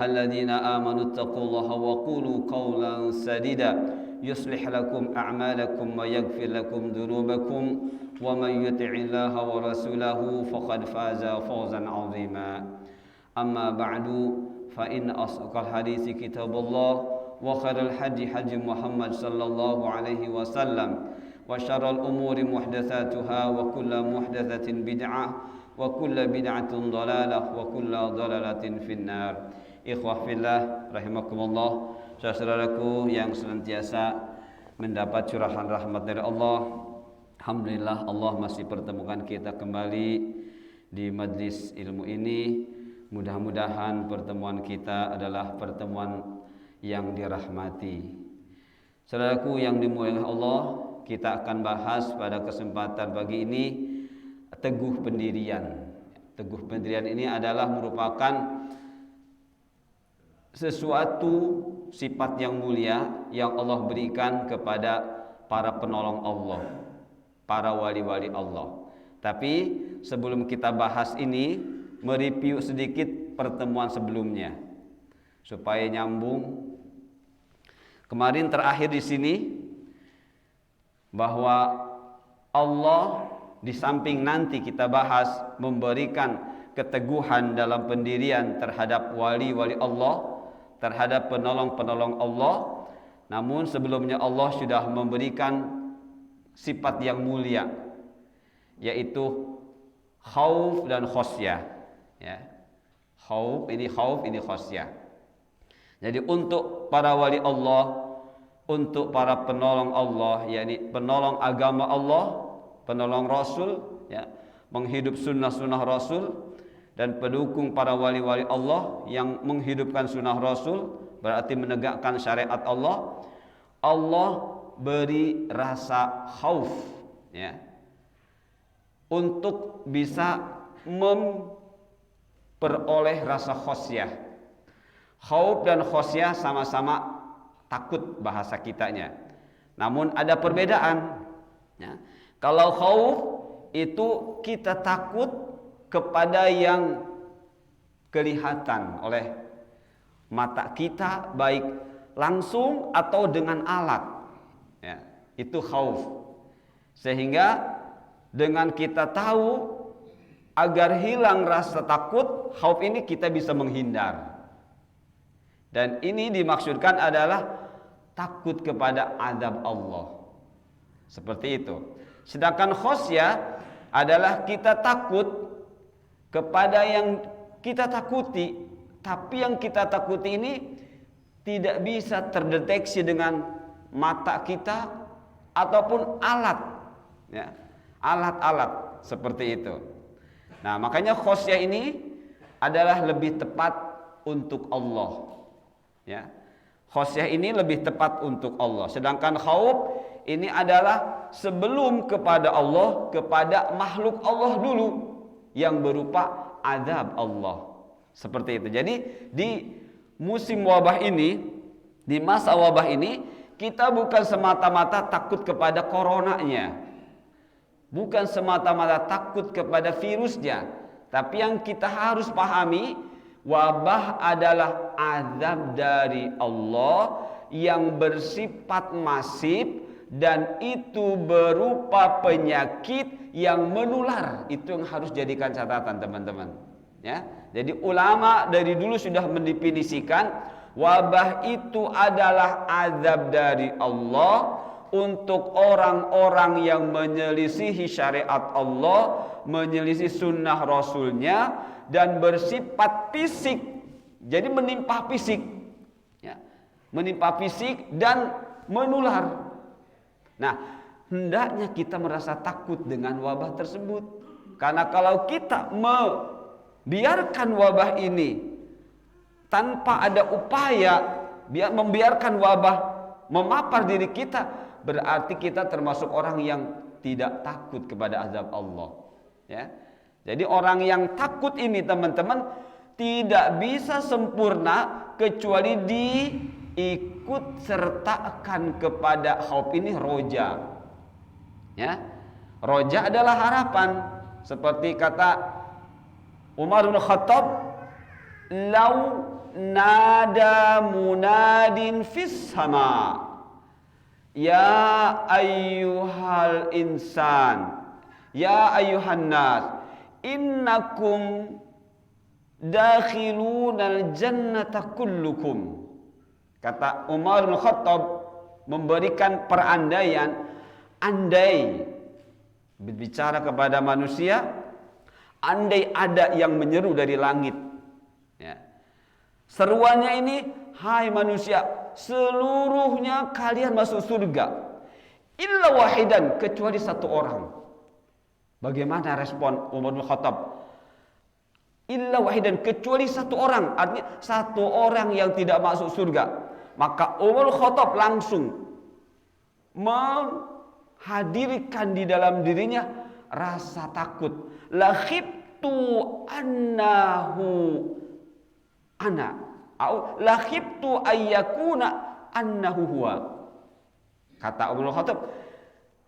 الذين آمنوا اتقوا الله وقولوا قولا سديدا يصلح لكم أعمالكم ويغفر لكم ذنوبكم ومن يطع الله ورسوله فقد فاز فوزا عظيما أما بعد فإن أصدق الحديث كتاب الله وخير الهدي هدي محمد صلى الله عليه وسلم وشر الأمور محدثاتها وكل محدثة بدعة وكل بدعة ضلالة وكل ضلالة في النار. Ikhwah fillah rahimakumullah, saudaraku yang senantiasa mendapat curahan rahmat dari Allah. Alhamdulillah Allah masih pertemukan kita kembali di majlis ilmu ini. Mudah-mudahan pertemuan kita adalah pertemuan yang dirahmati. Saudaraku yang dimuliakan Allah, kita akan bahas pada kesempatan pagi ini teguh pendirian. Teguh pendirian ini adalah merupakan sesuatu sifat yang mulia yang Allah berikan kepada para penolong Allah, para wali-wali Allah. Tapi sebelum kita bahas ini, mereview sedikit pertemuan sebelumnya supaya nyambung. Kemarin terakhir di sini bahwa Allah di samping nanti kita bahas memberikan keteguhan dalam pendirian terhadap wali-wali Allah, terhadap penolong-penolong Allah. Namun sebelumnya Allah sudah memberikan sifat yang mulia, yaitu khauf dan khosyah, ya. Khauf ini khosyah. Jadi untuk para wali Allah, untuk para penolong Allah, yakni penolong agama Allah, penolong Rasul, ya, menghidup sunnah-sunnah Rasul, dan pendukung para wali-wali Allah yang menghidupkan sunnah Rasul, berarti menegakkan syariat Allah. Allah beri rasa khauf, ya, untuk bisa memperoleh rasa khosyah. Khauf dan khosyah sama-sama takut bahasa kitanya. Namun ada perbedaan, ya. Kalau khauf itu kita takut kepada yang kelihatan oleh mata kita, baik langsung atau dengan alat, ya, itu khauf. Sehingga dengan kita tahu agar hilang rasa takut, khauf ini kita bisa menghindar. Dan ini dimaksudkan adalah takut kepada azab Allah, seperti itu. Sedangkan khosyah adalah kita takut kepada yang kita takuti, tapi yang kita takuti ini tidak bisa terdeteksi dengan mata kita ataupun alat, ya, alat-alat seperti itu. Nah, makanya khosyah ini adalah lebih tepat untuk Allah, ya. Khosyah ini lebih tepat untuk Allah. Sedangkan khauf ini adalah sebelum kepada Allah, kepada makhluk Allah dulu, yang berupa azab Allah. Seperti itu. Jadi di musim wabah ini, di masa wabah ini, kita bukan semata-mata takut kepada coronanya, bukan semata-mata takut kepada virusnya, tapi yang kita harus pahami, wabah adalah azab dari Allah yang bersifat masif, dan itu berupa penyakit yang menular. Itu yang harus jadikan catatan, teman-teman, ya. Jadi ulama dari dulu sudah mendefinisikan wabah itu adalah azab dari Allah untuk orang-orang yang menyelisihi syariat Allah, menyelisih sunnah Rasulnya, dan bersifat fisik. Jadi menimpa fisik, ya, menimpa fisik dan menular. Nah, hendaknya kita merasa takut dengan wabah tersebut. Karena kalau kita membiarkan wabah ini tanpa ada upaya membiarkan wabah memapar diri kita, berarti kita termasuk orang yang tidak takut kepada azab Allah, ya. Jadi orang yang takut ini, teman-teman, tidak bisa sempurna kecuali diikut sertakan kepada khauf ini roja, ya. Roja adalah harapan, seperti kata Umar bin Khattab, "Lau nada munadin fis sama. Ya ayyuhal insan, ya ayyuhan nas, innakum dakhilunal jannata kullukum. Kata Umar bin Khattab memberikan perandaian, andai berbicara kepada manusia, andai ada yang menyeru dari langit, ya. Seruannya ini, hai manusia, seluruhnya kalian masuk surga, illa wahidan, kecuali satu orang. Bagaimana respon Umar bin Khattab? Illa wahidan, kecuali satu orang, artinya satu orang yang tidak masuk surga. Maka Umar bin Khattab langsung menghadirkan di dalam dirinya rasa takut. La khiftu annahu ana, au la khiftu ayyakuna annahu huwa. Kata Umar bin Khattab,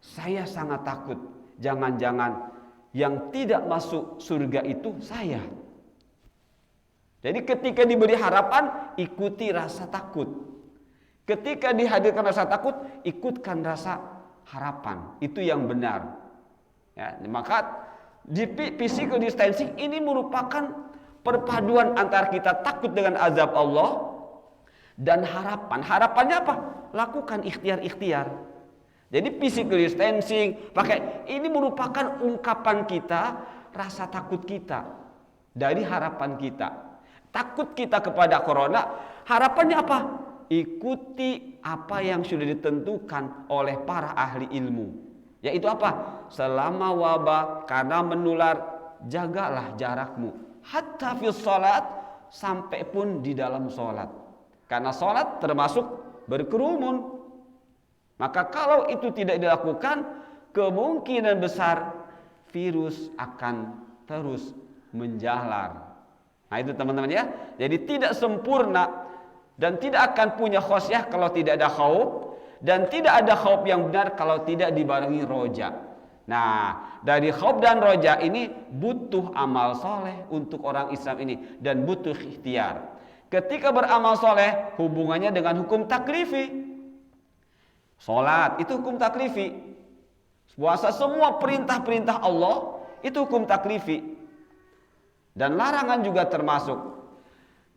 saya sangat takut jangan-jangan yang tidak masuk surga itu saya. Jadi ketika diberi harapan, ikuti rasa takut. Ketika dihadirkan rasa takut, ikutkan rasa harapan. Itu yang benar. Ya, maka di physical distancing ini merupakan perpaduan antara kita takut dengan azab Allah dan harapan. Harapannya apa? Lakukan ikhtiar-ikhtiar. Jadi physical distancing, pakai ini merupakan ungkapan kita rasa takut kita dari harapan kita. Takut kita kepada corona, harapannya apa? Ikuti apa yang sudah ditentukan oleh para ahli ilmu. Yaitu apa? Selama wabah karena menular, jagalah jarakmu. Hatta fil salat, sampai pun di dalam salat. Karena salat termasuk berkerumun. Maka kalau itu tidak dilakukan, kemungkinan besar virus akan terus menjalar. Nah itu teman-teman ya. Jadi tidak sempurna dan tidak akan punya khosyah kalau tidak ada khauf, dan tidak ada khauf yang benar kalau tidak dibarengi roja. Nah dari khauf dan roja ini butuh amal soleh untuk orang Islam ini, dan butuh ikhtiar. Ketika beramal soleh hubungannya dengan hukum taklifi. Salat itu hukum taklifi. Puasa, semua perintah-perintah Allah itu hukum taklifi. Dan larangan juga termasuk.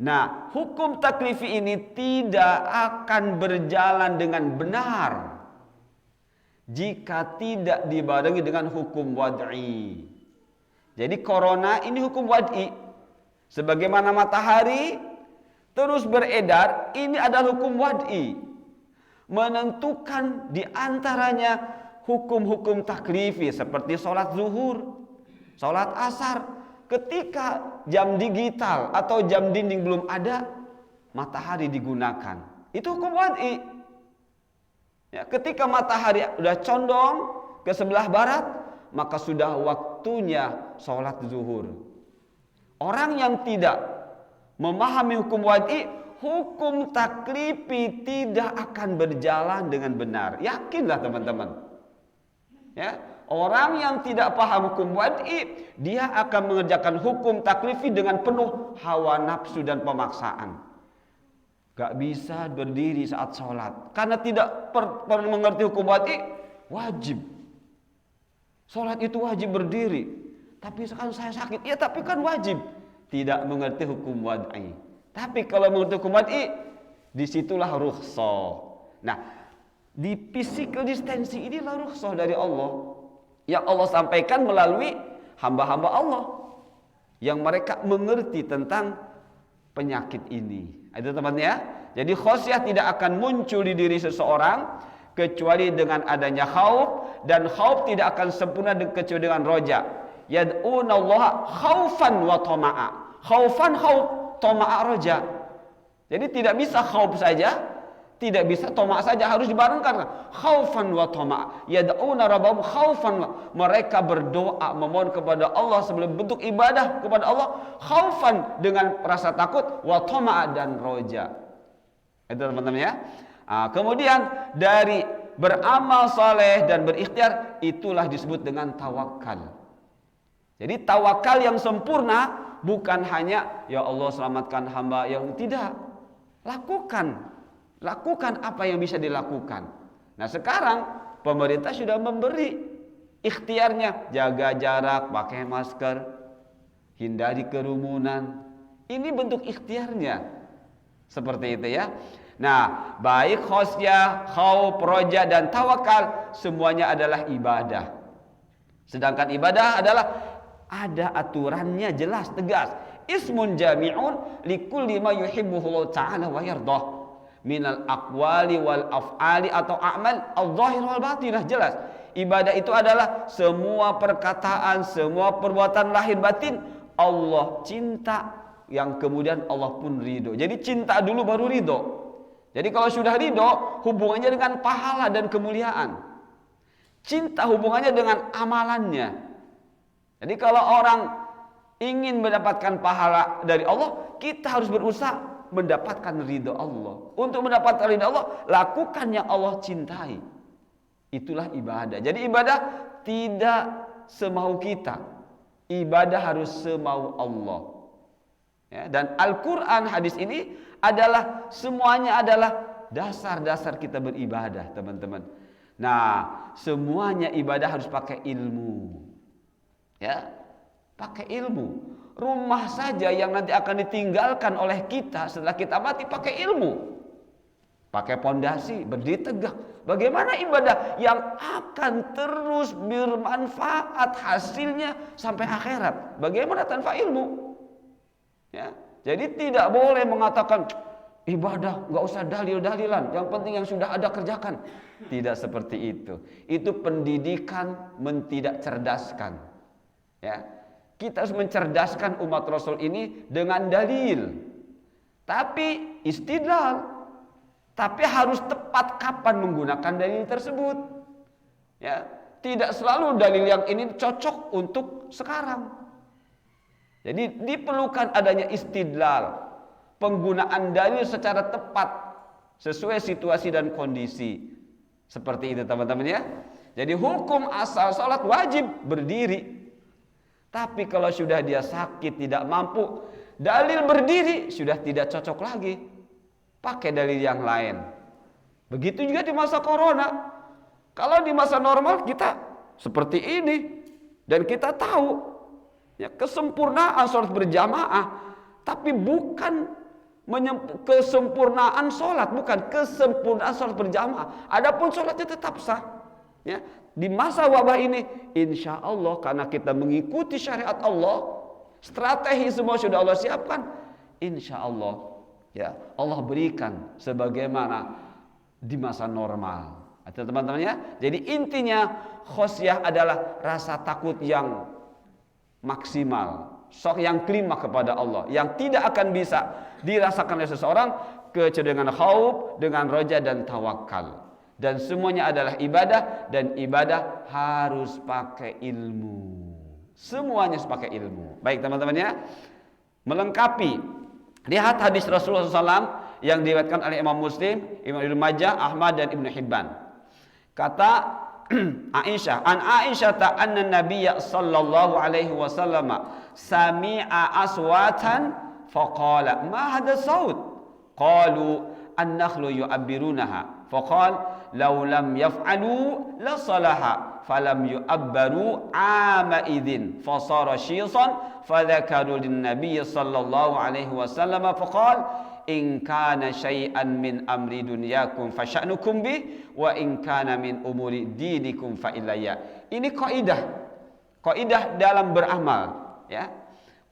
Nah, hukum taklifi ini tidak akan berjalan dengan benar jika tidak dibarengi dengan hukum wad'i. Jadi corona ini hukum wad'i. Sebagaimana matahari terus beredar, ini adalah hukum wad'i. Menentukan diantaranya hukum-hukum taklifi seperti sholat zuhur, sholat asar. Ketika jam digital atau jam dinding belum ada, matahari digunakan. Itu hukum wad'i. Ya, ketika matahari sudah condong ke sebelah barat, maka sudah waktunya sholat zuhur. Orang yang tidak memahami hukum wad'i, hukum taklifi tidak akan berjalan dengan benar. Yakinlah teman-teman. Ya, orang yang tidak paham hukum wad'i, dia akan mengerjakan hukum taklifi dengan penuh hawa nafsu dan pemaksaan. Gak bisa berdiri saat sholat karena tidak perlu mengerti hukum wad'i. Wajib sholat itu wajib berdiri. Tapi sekarang saya sakit, ya tapi kan wajib. Tidak mengerti hukum wad'i. Tapi kalau mengerti hukum wad'i, disitulah rukhsah. Nah, di physical distancing inilah rukhsah dari Allah yang Allah sampaikan melalui hamba-hamba Allah yang mereka mengerti tentang penyakit ini. Itu teman ya. Jadi khosyah tidak akan muncul di diri seseorang kecuali dengan adanya khauf, dan khauf tidak akan sempurna kecuali dengan roja. Yad'unallaha khaufan wa tama'a. Khaufan khauf, tama'a roja. Jadi tidak bisa khauf saja, tidak bisa toma' saja, harus dibarengkan. Khaufan wa tama'. Yad'una rabbahum khaufan. Mereka berdoa memohon kepada Allah sebelum bentuk ibadah kepada Allah, khaufan dengan rasa takut, wa tama' dan roja. Itu teman-teman ya. Kemudian dari beramal saleh dan berikhtiar, itulah disebut dengan tawakal. Jadi tawakal yang sempurna bukan hanya ya Allah selamatkan hamba yang tidak. Lakukan apa yang bisa dilakukan. Nah sekarang pemerintah sudah memberi ikhtiarnya, jaga jarak, pakai masker, hindari kerumunan. Ini bentuk ikhtiarnya. Seperti itu ya. Nah, baik khosyah, khauf, roja dan tawakal semuanya adalah ibadah. Sedangkan ibadah adalah ada aturannya jelas, tegas. Ismun jami'un likulli ma yuhibbuhu Allah Ta'ala wa yardah minal aqwali wal af'ali atau a'mal al-zahir wal batinah. Jelas, ibadah itu adalah semua perkataan, semua perbuatan lahir batin Allah cinta, yang kemudian Allah pun ridho. Jadi cinta dulu baru ridho. Jadi kalau sudah ridho, hubungannya dengan pahala dan kemuliaan. Cinta hubungannya dengan amalannya. Jadi kalau orang ingin mendapatkan pahala dari Allah, kita harus berusaha mendapatkan ridho Allah. Untuk mendapatkan ridho Allah, lakukan yang Allah cintai. Itulah ibadah. Jadi ibadah tidak semau kita. Ibadah harus semau Allah. Ya, dan Al-Quran, hadis ini adalah semuanya adalah dasar-dasar kita beribadah, teman-teman. Nah, semuanya ibadah harus pakai ilmu. Ya, pakai ilmu. Rumah saja yang nanti akan ditinggalkan oleh kita setelah kita mati pakai ilmu. Pakai pondasi, berdiri tegak. Bagaimana ibadah yang akan terus bermanfaat hasilnya sampai akhirat? Bagaimana tanpa ilmu? Ya, jadi tidak boleh mengatakan ibadah nggak usah dalil-dalilan, yang penting yang sudah ada kerjakan. Tidak seperti itu. Itu pendidikan tidak cerdaskan. Ya, kita harus mencerdaskan umat Rasul ini dengan dalil, tapi istidlal. Tapi harus tepat kapan menggunakan dalil tersebut. Ya, tidak selalu dalil yang ini cocok untuk sekarang. Jadi diperlukan adanya istidlal, penggunaan dalil secara tepat sesuai situasi dan kondisi. Seperti itu teman-teman ya. Jadi hukum asal salat wajib berdiri. Tapi kalau sudah dia sakit, tidak mampu, dalil berdiri sudah tidak cocok lagi. Pakai dalil yang lain. Begitu juga di masa corona. Kalau di masa normal kita seperti ini, dan kita tahu ya, kesempurnaan sholat berjamaah, tapi bukan kesempurnaan sholat, bukan kesempurnaan sholat berjamaah. Adapun sholatnya tetap sah. Ya, di masa wabah ini, insya Allah karena kita mengikuti syariat Allah, strategi semua sudah Allah siapkan, insya Allah ya Allah berikan sebagaimana di masa normal. Teman-teman ya, jadi intinya khosyah adalah rasa takut yang maksimal, sok yang klimaks kepada Allah, yang tidak akan bisa dirasakan oleh seseorang kecuali dengan khauf, dengan roja dan tawakal. Dan semuanya adalah ibadah, dan ibadah harus pakai ilmu. Semuanya harus pakai ilmu. Baik teman-teman ya, melengkapi. Lihat hadis Rasulullah SAW yang diriwayatkan oleh Imam Muslim, Imam Ibnu Majah, Ahmad dan Ibnu Hibban. Kata Aisyah, an Aisyah anna Nabiyya sallallahu alaihi wasallam sami'a aswatan faqala ma hadha saut? Qalu an-nakhlu yu'abbirunaha. Faqala law lam yaf'alu la salaha falam yu'abbaru ama idzin fasara shisan fadzakaru lin-nabiy sallallahu alaihi wasallam faqala in kana syai'an min amri dunyakum fasya'nukum bi wa in kana min umuri dinikum fa ilayya. Ini kaidah dalam beramal ya.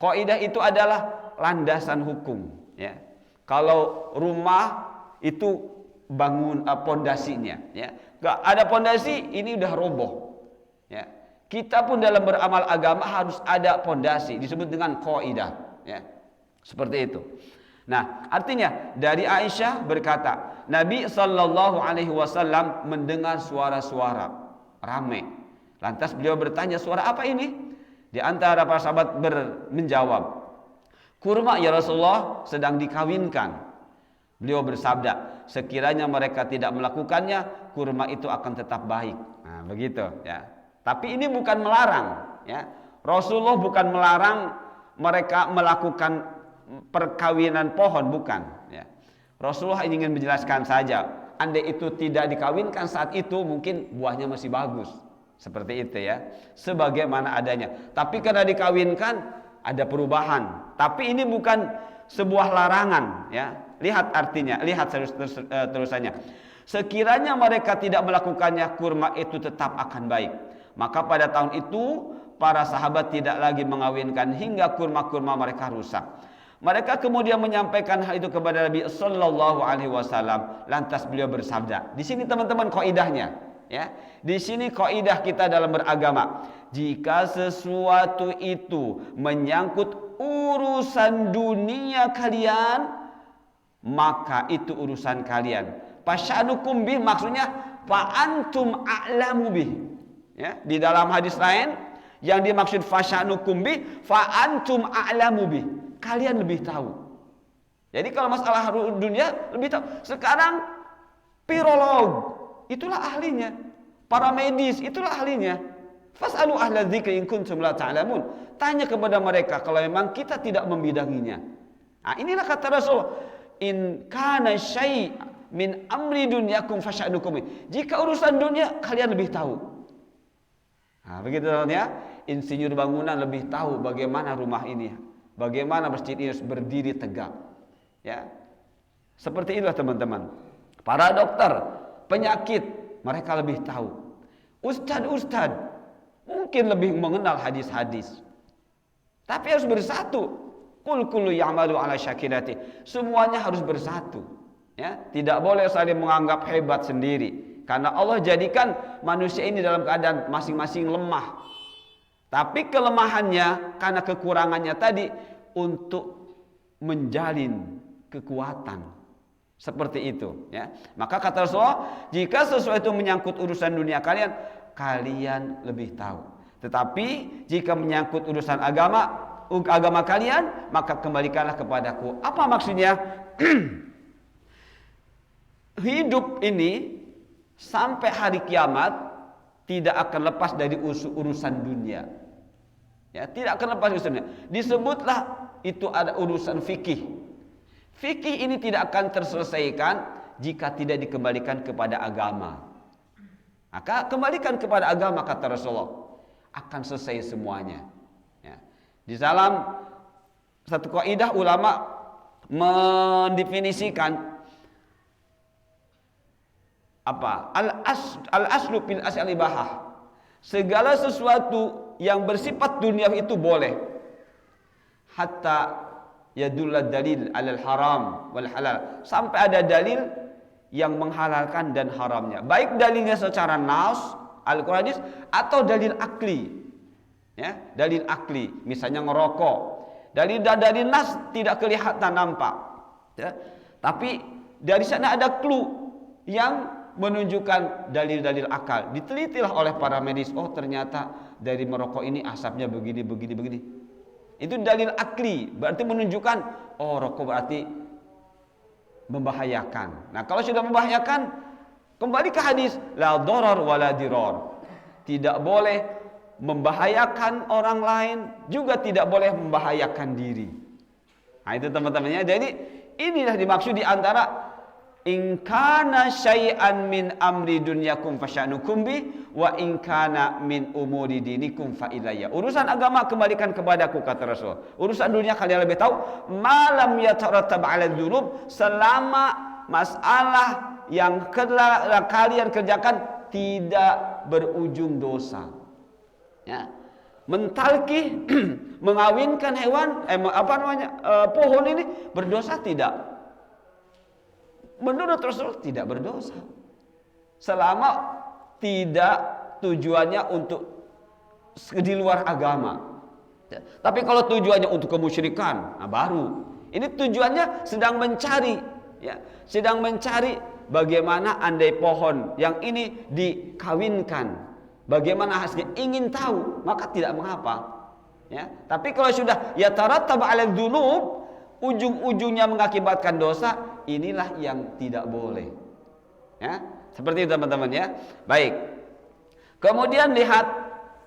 Kaidah itu adalah landasan hukum ya. Kalau rumah itu bangun pondasinya ya. Enggak ada pondasi ini udah roboh ya. Kita pun dalam beramal agama harus ada pondasi, disebut dengan kaidah ya. Seperti itu. Nah, artinya dari Aisyah berkata, Nabi sallallahu alaihi wasallam mendengar suara-suara ramai. Lantas beliau bertanya, suara apa ini? Di antara para sahabat menjawab, kurma ya Rasulullah sedang dikawinkan. Beliau bersabda, sekiranya mereka tidak melakukannya, kurma itu akan tetap baik. Nah, begitu ya. Tapi ini bukan melarang ya. Rasulullah bukan melarang mereka melakukan perkawinan pohon, bukan, ya. Rasulullah ingin menjelaskan saja, andai itu tidak dikawinkan saat itu mungkin buahnya masih bagus, seperti itu ya, sebagaimana adanya. Tapi karena dikawinkan ada perubahan. Tapi ini bukan sebuah larangan, ya. Lihat artinya, lihat terusannya. Sekiranya mereka tidak melakukannya, kurma itu tetap akan baik. Maka pada tahun itu para sahabat tidak lagi mengawinkan hingga kurma-kurma mereka rusak. Mereka kemudian menyampaikan hal itu kepada Nabi Sallallahu Alaihi Wasallam. Lantas beliau bersabda. Di sini teman-teman kaidahnya, ya. Di sini kaidah kita dalam beragama. Jika sesuatu itu menyangkut urusan dunia kalian, maka itu urusan kalian. Fasyanukum bih maksudnya fa antum a'lamu bih. Ya, di dalam hadis lain yang dimaksud fasyanukum bih fa antum a'lamu bih. Kalian lebih tahu. Jadi kalau masalah dunia lebih tahu. Sekarang virolog itulah ahlinya. Para medis itulah ahlinya. Fas'alu ahla dzikri in kuntum la ta'lamun. Tanya kepada mereka kalau memang kita tidak membidanginya. Nah, inilah kata Rasul, in kana syai' min amri dunyakum fasyanukum. Jika urusan dunia kalian lebih tahu. Nah, begitu ya. Insinyur bangunan lebih tahu bagaimana rumah ini, bagaimana masjid ini harus berdiri tegak. Ya. Seperti itulah teman-teman. Para dokter penyakit mereka lebih tahu. Ustadz mungkin lebih mengenal hadis-hadis. Tapi harus bersatu. Kul kullu ya'malu ala syakilati. Semuanya harus bersatu. Ya, tidak boleh saling menganggap hebat sendiri. Karena Allah jadikan manusia ini dalam keadaan masing-masing lemah. Tapi kelemahannya karena kekurangannya tadi untuk menjalin kekuatan. Seperti itu, ya. Maka kata Rasulullah, jika sesuatu menyangkut urusan dunia kalian, kalian lebih tahu. Tetapi jika menyangkut urusan agama kalian, maka kembalikanlah kepadaku. Apa maksudnya? Hidup ini sampai hari kiamat tidak akan lepas dari urusan dunia. Ya, tidak akan lepas urusan dunia. Disebutlah itu ada urusan fikih. Fikih ini tidak akan terselesaikan jika tidak dikembalikan kepada agama. Maka kembalikan kepada agama kata Rasulullah, akan selesai semuanya. Ya. Di dalam satu kaidah ulama mendefinisikan apa? Al-aslu fil asli ibahah. Segala sesuatu yang bersifat dunia itu boleh. Hatta yadulla dalil alal haram wal halal. Sampai ada dalil yang menghalalkan dan haramnya. Baik dalilnya secara nas, Al-Quran atau dalil akli. Ya, dalil akli, misalnya ngerokok. Dalil nas tidak kelihatan nampak. Ya. Tapi dari sana ada clue yang menunjukkan dalil-dalil akal. Ditelitilah oleh para medis. Oh, ternyata dari merokok ini asapnya begini. Itu dalil akli, berarti menunjukkan oh rokok berarti membahayakan. Nah, kalau sudah membahayakan, kembali ke hadis la darar wala dirar. Tidak boleh membahayakan orang lain, juga tidak boleh membahayakan diri. Nah, itu teman-temannya. Jadi inilah dimaksud di antara in kana syai'an min amri dunyakum fasyanukum bi wa in kana min umuri dinikum fa ilayya. Urusan agama kembalikan kepadaku kata Rasul. Urusan dunia kalian lebih tahu. Malam yatarattab 'ala dzunub, selama masalah yang kalian kerjakan tidak berujung dosa. Ya. Mentalki mengawinkan hewan pohon ini berdosa tidak? Menurut Rasul tidak berdosa selama tidak tujuannya untuk di luar agama. Tapi kalau tujuannya untuk kemusyrikan, nah baru ini tujuannya sedang mencari, ya, sedang mencari bagaimana andai pohon yang ini dikawinkan, bagaimana hasilnya, ingin tahu, maka tidak mengapa. Ya, tapi kalau sudah ya tarattab 'ala dzunub, ujung-ujungnya mengakibatkan dosa, inilah yang tidak boleh. Ya, seperti itu teman-teman ya. Baik. Kemudian lihat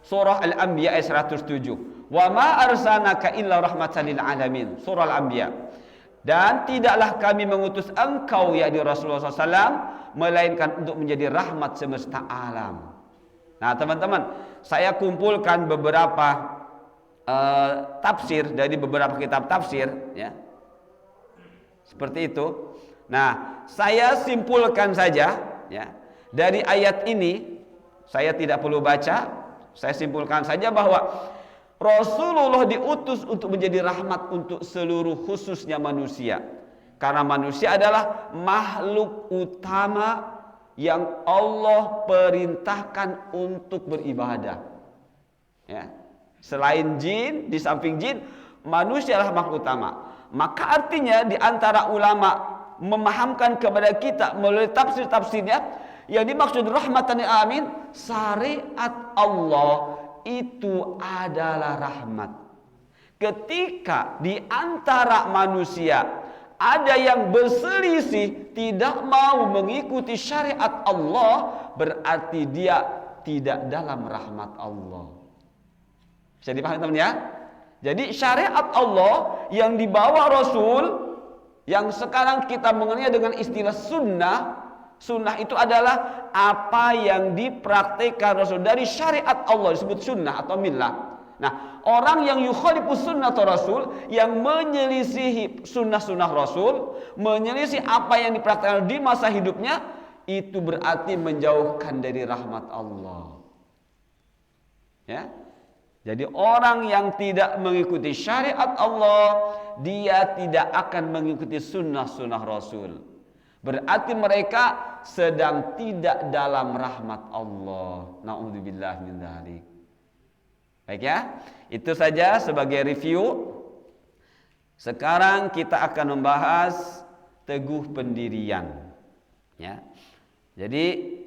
surah Al-Anbiya ayat 107. Wa ma arsalnaka illa rahmatan lil alamin. Surah Al-Anbiya. Dan tidaklah kami mengutus engkau yakni Rasulullah SAW melainkan untuk menjadi rahmat semesta alam. Nah, teman-teman, saya kumpulkan beberapa tafsir dari beberapa kitab tafsir, ya. Seperti itu. Nah, saya simpulkan saja, ya. Dari ayat ini, saya tidak perlu baca, saya simpulkan saja bahwa Rasulullah diutus untuk menjadi rahmat untuk seluruh khususnya manusia. Karena manusia adalah makhluk utama yang Allah perintahkan untuk beribadah. Ya. Selain jin, di samping jin, manusia adalah makhluk utama. Maka artinya di antara ulama memahamkan kepada kita melalui tafsir-tafsirnya yang dimaksud rahmatan lil alamin, syariat Allah itu adalah rahmat. Ketika di antara manusia ada yang berselisih, tidak mau mengikuti syariat Allah, berarti dia tidak dalam rahmat Allah. Bisa dipahami teman ya? Jadi syariat Allah yang dibawa Rasul, yang sekarang kita mengenalnya dengan istilah sunnah. Sunnah itu adalah apa yang dipraktikkan Rasul dari syariat Allah, disebut sunnah atau millah. Nah, orang yang yukhalifus sunnah atau Rasul, yang menyelisihi sunnah-sunnah Rasul, menyelisih apa yang dipraktikkan di masa hidupnya, itu berarti menjauhkan dari rahmat Allah. Ya. Jadi orang yang tidak mengikuti syariat Allah, dia tidak akan mengikuti sunnah-sunnah Rasul. Berarti mereka sedang tidak dalam rahmat Allah. Na'udzubillah min dzalik. Baik ya, itu saja sebagai review. Sekarang kita akan membahas teguh pendirian. Ya. Jadi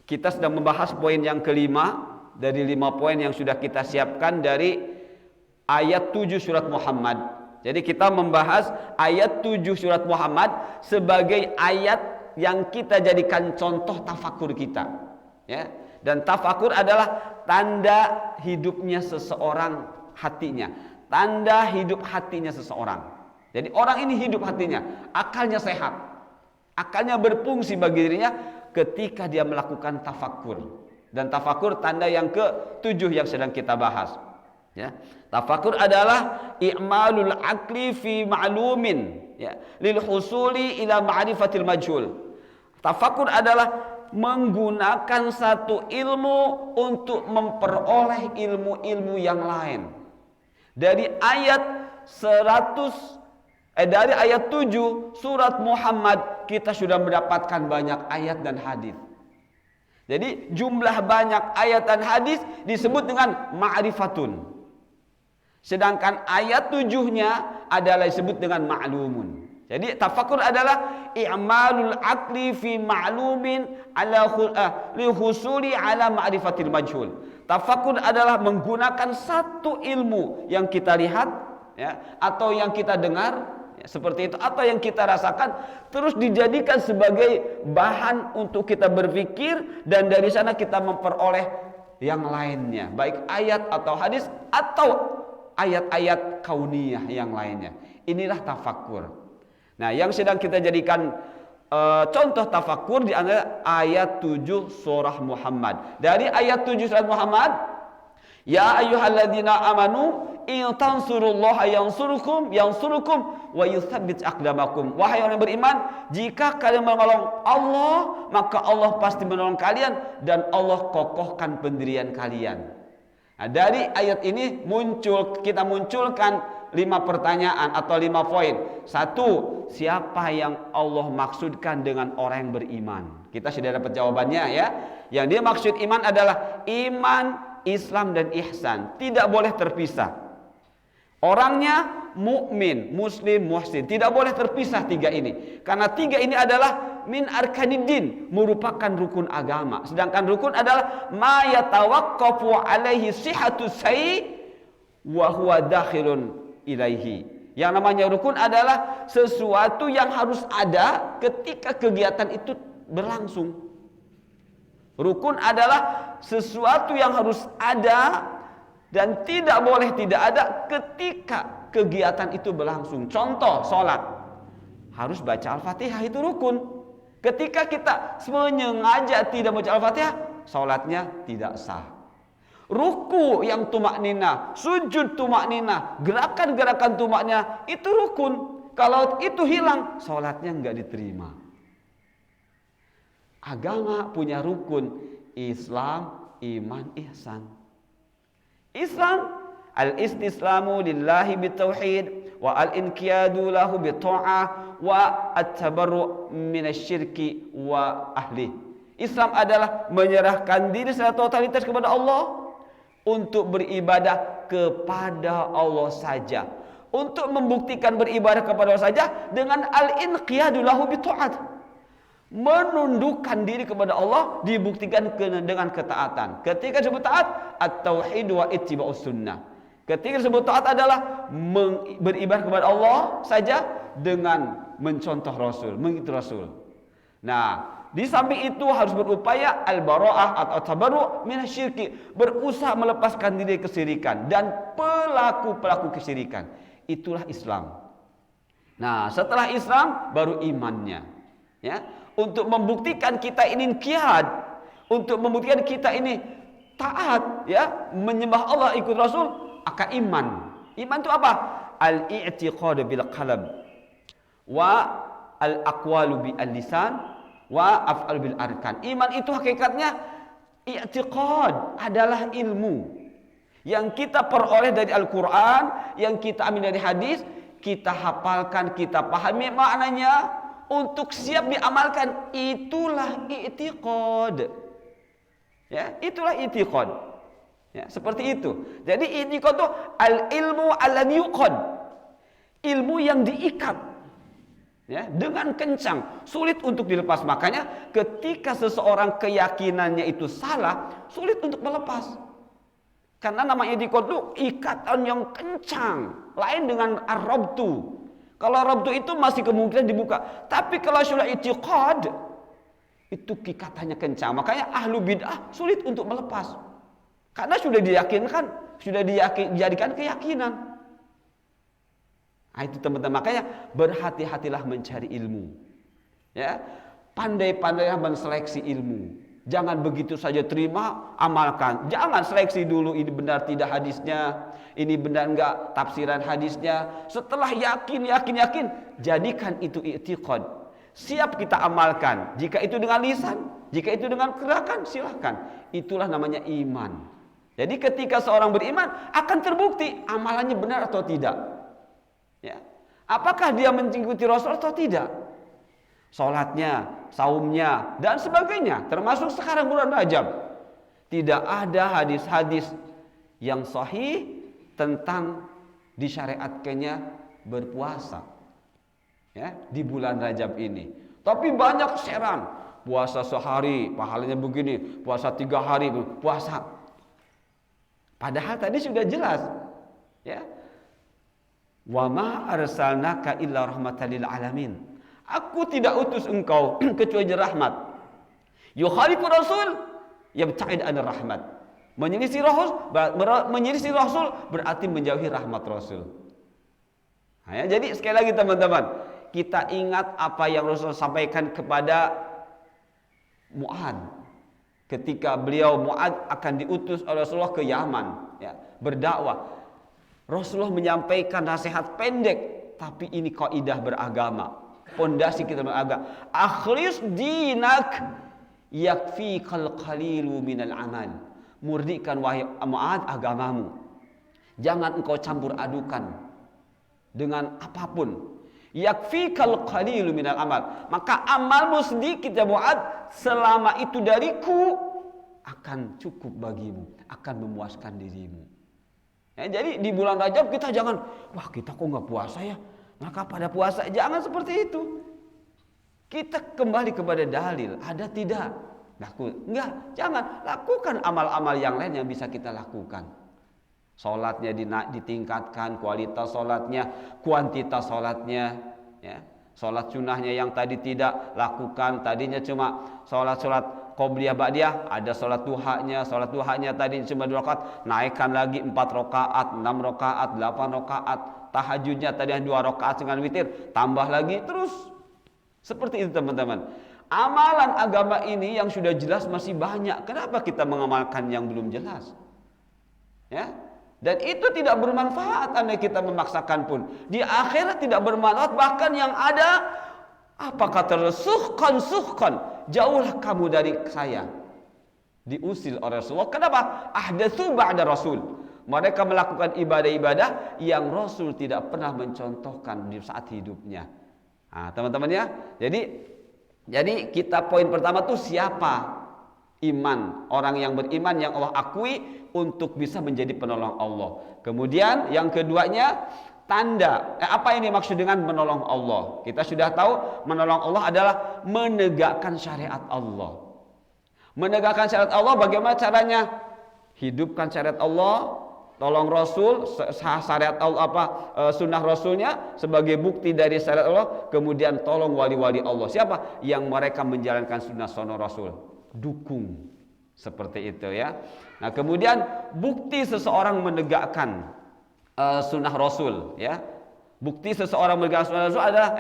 kita sedang membahas poin yang kelima dari 5 poin yang sudah kita siapkan dari ayat 7 surat Muhammad. Jadi kita membahas ayat 7 surat Muhammad sebagai ayat yang kita jadikan contoh tafakur kita. Ya. Dan tafakur adalah tanda hidupnya seseorang hatinya. Tanda hidup hatinya seseorang. Jadi orang ini hidup hatinya, akalnya sehat. Akalnya berfungsi bagi dirinya ketika dia melakukan tafakur. Dan tafakur tanda yang ke-7 yang sedang kita bahas. Ya. Tafakur adalah i'malul aqli fi ma'lumin, ya, lil husuli ila ma'rifatil majhul. Tafakur adalah menggunakan satu ilmu untuk memperoleh ilmu-ilmu yang lain. Dari ayat 7 surat Muhammad kita sudah mendapatkan banyak ayat dan hadis. Jadi jumlah banyak ayat dan hadis disebut dengan ma'rifatun. Sedangkan ayat 7-nya adalah disebut dengan ma'lumun. Jadi tafakur adalah i'malul aqli fi ma'lumin ala li husuli ala ma'rifatil majhul. Tafakur adalah menggunakan satu ilmu yang kita lihat, ya, atau yang kita dengar, ya, seperti itu, atau yang kita rasakan, terus dijadikan sebagai bahan untuk kita berpikir, dan dari sana kita memperoleh yang lainnya, baik ayat atau hadis atau ayat-ayat kauniyah yang lainnya. Inilah tafakur. Nah, yang sedang kita jadikan contoh tafakur di antara ayat 7 surah Muhammad. Dari ayat 7 surah Muhammad, ya ayyuhalladzina amanu in tansurullaha yansurukum wa yutsabbit aqdamakum. Wahai orang yang beriman, jika kalian menolong Allah, maka Allah pasti menolong kalian dan Allah kokohkan pendirian kalian. Nah, dari ayat ini kita munculkan 5 pertanyaan atau 5 poin. 1, siapa yang Allah maksudkan dengan orang yang beriman? Kita sudah dapat jawabannya, ya. Yang dia maksud iman adalah iman, Islam dan ihsan. Tidak boleh terpisah. Orangnya mukmin, muslim, muhsin. Tidak boleh terpisah 3 ini. Karena 3 ini adalah min arkaniddin, merupakan rukun agama. Sedangkan rukun adalah ma yatawaqqafu alaihi sihhatu syai' wa huwa dakhilun ilaihi. Yang namanya rukun adalah sesuatu yang harus ada ketika kegiatan itu berlangsung. Rukun adalah sesuatu yang harus ada Dan tidak boleh tidak ada ketika kegiatan itu berlangsung. Contoh, sholat. Harus baca Al-Fatihah, itu rukun. Ketika kita sengaja tidak baca Al-Fatihah, sholatnya tidak sah. Ruku yang tumak nina, sujud tumak nina, gerakan-gerakan tumak nina, itu rukun. Kalau itu hilang, sholatnya enggak diterima. Agama punya rukun, Islam, iman, ihsan. Islam, al-istislamu lillahi bitauhid, wa al-inqiyadu lahu bita'ah, wa at-tabarru' minasyirki wa ahli. Islam adalah menyerahkan diri secara totalitas kepada Allah, untuk beribadah kepada Allah saja. Untuk membuktikan beribadah kepada Allah saja dengan al-inqiyadu lahu bita'at. Menundukkan diri kepada Allah dibuktikan dengan ketaatan. Ketika disebut taat, at-tauhid wa ittiba'us sunnah. Ketika disebut taat adalah beribadah kepada Allah saja dengan mencontoh Rasul, mengikuti Rasul. Nah, di samping itu harus berupaya al-bara'ah atau tabarru' minasyirki, berusaha melepaskan diri kesyirikan dan pelaku-pelaku kesyirikan. Itulah Islam. Nah, setelah Islam baru imannya. Ya, untuk membuktikan kita ini qiyad, untuk membuktikan kita ini taat, ya, menyembah Allah, ikut Rasul, akan iman. Iman itu apa? Al-i'tiqad bil qalb wa al-aqwalu bil lisan wa af'al bil arkan. Iman itu hakikatnya i'tiqad, adalah ilmu yang kita peroleh dari Al-Quran, yang kita ambil dari hadis, kita hafalkan, kita pahami maknanya, untuk siap diamalkan. Itulah i'tiqad. Ya, itulah i'tiqad. Ya, seperti itu. Jadi i'tiqad itu al-ilmu alladhi yuqad. Ilmu yang diikat. Ya, dengan kencang, sulit untuk dilepas. Makanya ketika seseorang keyakinannya itu salah, sulit untuk melepas. Karena nama i'tiqad itu ikatan yang kencang, lain dengan ar-rabtu. Kalau rabtu itu masih kemungkinan dibuka, tapi kalau sudah i'tiqad itu ikatannya kencang. Makanya ahlu bid'ah sulit untuk melepas. Karena sudah diyakinkan, sudah dijadikan keyakinan. Nah, itu teman-teman, makanya berhati-hatilah mencari ilmu. Ya, pandai-pandailah menseleksi ilmu. Jangan begitu saja terima, amalkan. Jangan seleksi dulu, ini benar tidak hadisnya, ini benar enggak tafsiran hadisnya. Setelah yakin, jadikan itu i'tiqad. Siap kita amalkan. Jika itu dengan lisan, jika itu dengan gerakan, silahkan. Itulah namanya iman. Jadi ketika seorang beriman, akan terbukti amalannya benar atau tidak. Ya. Apakah dia mengikuti Rasul atau tidak? Salatnya, saumnya, dan sebagainya. Termasuk sekarang bulan Rajab. Tidak ada hadis-hadis yang sahih tentang disyariatkannya berpuasa. Ya, di bulan Rajab ini. Tapi banyak seram. Puasa sehari, pahalanya begini. Puasa 3 hari, puasa. Padahal tadi sudah jelas. Ya. Wa ma arsalnaka illa rahmatan lil alamin. Aku tidak utus engkau kecuali rahmat. Yukhalifu Rasul yabta'id anir rahmat. Menyelisih Rasul berarti menjauhi rahmat Rasul. Nah, ya, jadi sekali lagi teman-teman, kita ingat apa yang Rasul sampaikan kepada Mu'ad. Ketika beliau Mu'ad akan diutus oleh Rasulullah ke Yaman, ya, berdakwah. Rasulullah menyampaikan nasihat pendek, tapi ini kaidah beragama. Pondasi kita beragama. Akhlis dinak yakfikal qalilu minal amal. Murnikan wahai Mu'ad agamamu. Jangan engkau campur adukan dengan apapun. Yakfikal qalilu minal amal. Maka amalmu sedikit ya Mu'ad, selama itu dariku akan cukup bagimu, akan memuaskan dirimu. Ya, jadi di bulan Rajab kita jangan, wah kita kok nggak puasa ya? Maka pada puasa, jangan seperti itu. Kita kembali kepada dalil, ada tidak? Enggak, jangan. Lakukan amal-amal yang lain yang bisa kita lakukan. Salatnya ditingkatkan, kualitas salatnya, kuantitas salatnya, ya. Salat sunnahnya yang tadi tidak lakukan, tadinya cuma salat qobliyah ba'diyah, ada salat duhanya tadi cuma 2 rakaat, naikkan lagi 4 rakaat, 6 rakaat, 8 rakaat, tahajudnya tadi 2 rakaat dengan witir, tambah lagi terus. Seperti itu teman-teman. Amalan agama ini yang sudah jelas masih banyak. Kenapa kita mengamalkan yang belum jelas? Ya. Dan itu tidak bermanfaat andai kita memaksakan pun. Di akhirat tidak bermanfaat, bahkan yang ada apa kata Rasul? Suhkan, jauhlah kamu dari saya. Diusir oleh Rasulullah. Kenapa? Ahdatsu ba'da Rasul. Mereka melakukan ibadah-ibadah yang Rasul tidak pernah mencontohkan di saat hidupnya. Nah, teman-teman ya. Jadi kita poin pertama tuh siapa? Iman, orang yang beriman yang Allah akui untuk bisa menjadi penolong Allah. Kemudian yang keduanya tanda. Apa ini maksud dengan menolong Allah? Kita sudah tahu menolong Allah adalah menegakkan syariat Allah. Menegakkan syariat Allah bagaimana caranya? Hidupkan syariat Allah, tolong Rasul, syariat Allah sunnah Rasulnya sebagai bukti dari syariat Allah. Kemudian tolong wali-wali Allah. Siapa? Yang mereka menjalankan sunnah Rasul. Dukung seperti itu ya. Nah kemudian bukti seseorang menegakkan sunnah Rasul ya. Bukti seseorang menegakkan sunnah Rasul adalah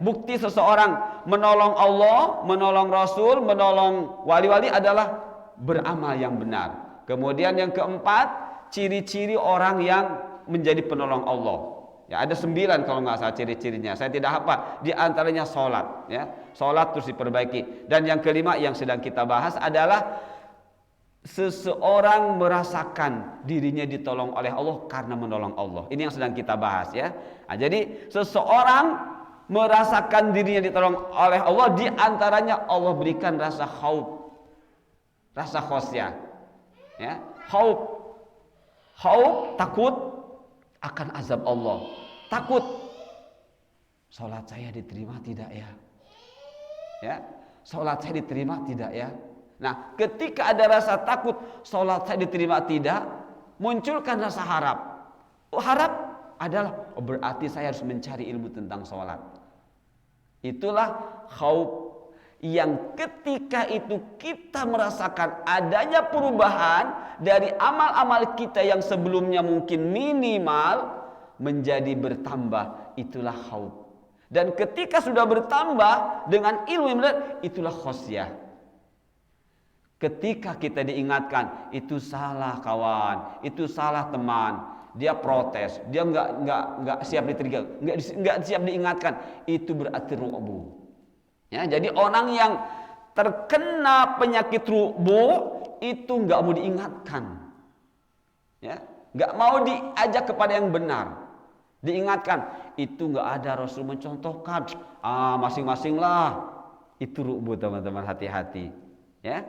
bukti seseorang menolong Allah, menolong Rasul, menolong wali-wali adalah beramal yang benar. Kemudian yang keempat, ciri-ciri orang yang menjadi penolong Allah. Ya, ada 9 kalau nggak salah ciri-cirinya. Saya tidak hafal. Di antaranya sholat. Ya, sholat terus diperbaiki. Dan yang kelima yang sedang kita bahas adalah seseorang merasakan dirinya ditolong oleh Allah karena menolong Allah. Ini yang sedang kita bahas ya. Nah, jadi seseorang merasakan dirinya ditolong oleh Allah, di antaranya Allah berikan rasa khauf, rasa khosyah. Ya, khauf, takut akan azab Allah. Takut salat saya diterima tidak ya? Ya, salat saya diterima tidak ya? Nah, ketika ada rasa takut salat saya diterima tidak, munculkan rasa harap. Harap adalah berarti saya harus mencari ilmu tentang salat. Itulah khauf yang ketika itu kita merasakan adanya perubahan dari amal-amal kita yang sebelumnya mungkin minimal menjadi bertambah, itulah khauf. Dan ketika sudah bertambah dengan ilmu yang benar, itulah khosyah. Ketika kita diingatkan, itu salah kawan, itu salah teman, dia protes, dia nggak siap diterima, nggak siap diingatkan, itu berarti ru'bu. Ya, jadi orang yang terkena penyakit ru'bu itu nggak mau diingatkan, ya, nggak mau diajak kepada yang benar. Diingatkan, itu nggak ada Rasul mencontohkan, masing-masing lah. Itu ru'bu teman-teman, hati-hati. Ya,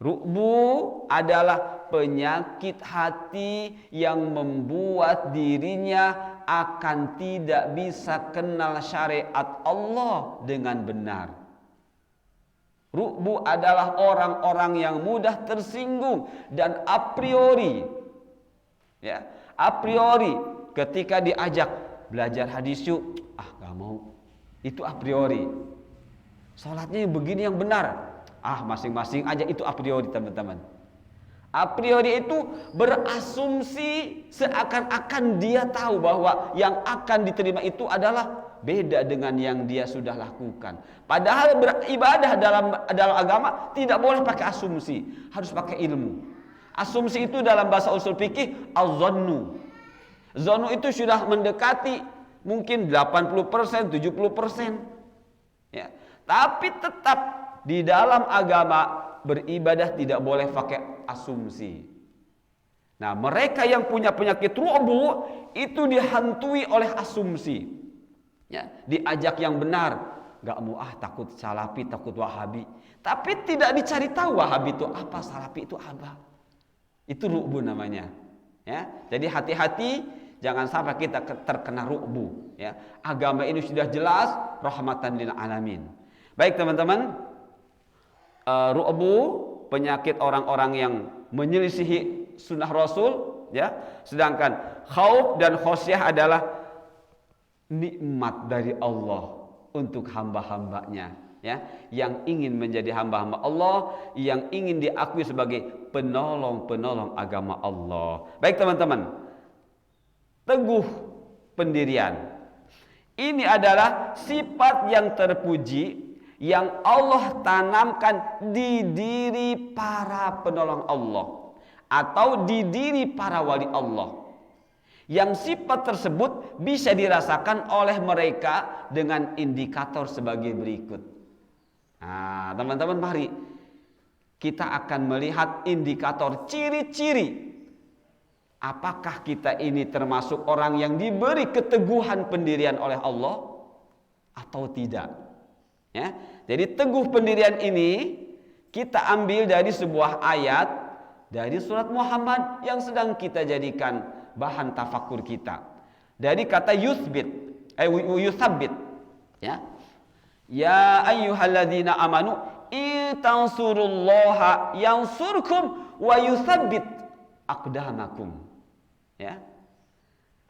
ru'bu adalah penyakit hati yang membuat dirinya akan tidak bisa kenal syariat Allah dengan benar. Ru'bu adalah orang-orang yang mudah tersinggung dan a priori, ya, a priori ketika diajak belajar hadis yuk, gak mau. Itu a priori. Salatnya yang begini yang benar. Masing-masing aja, itu a priori teman-teman. A priori itu berasumsi seakan-akan dia tahu bahwa yang akan diterima itu adalah beda dengan yang dia sudah lakukan. Padahal beribadah dalam agama tidak boleh pakai asumsi, harus pakai ilmu. Asumsi itu dalam bahasa usul fikih az-zannu. Zannu itu sudah mendekati mungkin 80%, 70%. Ya. Tapi tetap di dalam agama beribadah tidak boleh pakai asumsi. Nah, mereka yang punya penyakit ru'bu itu dihantui oleh asumsi. Ya, diajak yang benar, nggak mau takut salafi, takut wahabi. Tapi tidak dicari tahu wahabi itu apa, salafi itu apa. Itu ru'bu namanya. Ya, jadi hati-hati jangan sampai kita terkena ru'bu. Ya, agama ini sudah jelas rahmatan lil alamin. Baik teman-teman, ru'bu penyakit orang-orang yang menyelisihi sunnah Rasul, ya. Sedangkan khauf dan khosyah adalah nikmat dari Allah untuk hamba-hambanya. ya, yang ingin menjadi hamba-hamba Allah, yang ingin diakui sebagai penolong-penolong agama Allah. Baik teman-teman, teguh pendirian. Ini adalah sifat yang terpuji yang Allah tanamkan di diri para penolong Allah atau di diri para wali Allah. Yang sifat tersebut bisa dirasakan oleh mereka dengan indikator sebagai berikut. Nah, teman-teman, mari kita akan melihat indikator ciri-ciri. Apakah kita ini termasuk orang yang diberi keteguhan pendirian oleh Allah atau tidak? Ya, jadi teguh pendirian ini kita ambil dari sebuah ayat dari surat Muhammad yang sedang kita jadikan bahan tafakur kita. Dari kata yuthabbit, ya. Ya ayyuhalladzina amanu in tansurullaha yansurkum wa yuthabbit aqdamakum. Ya.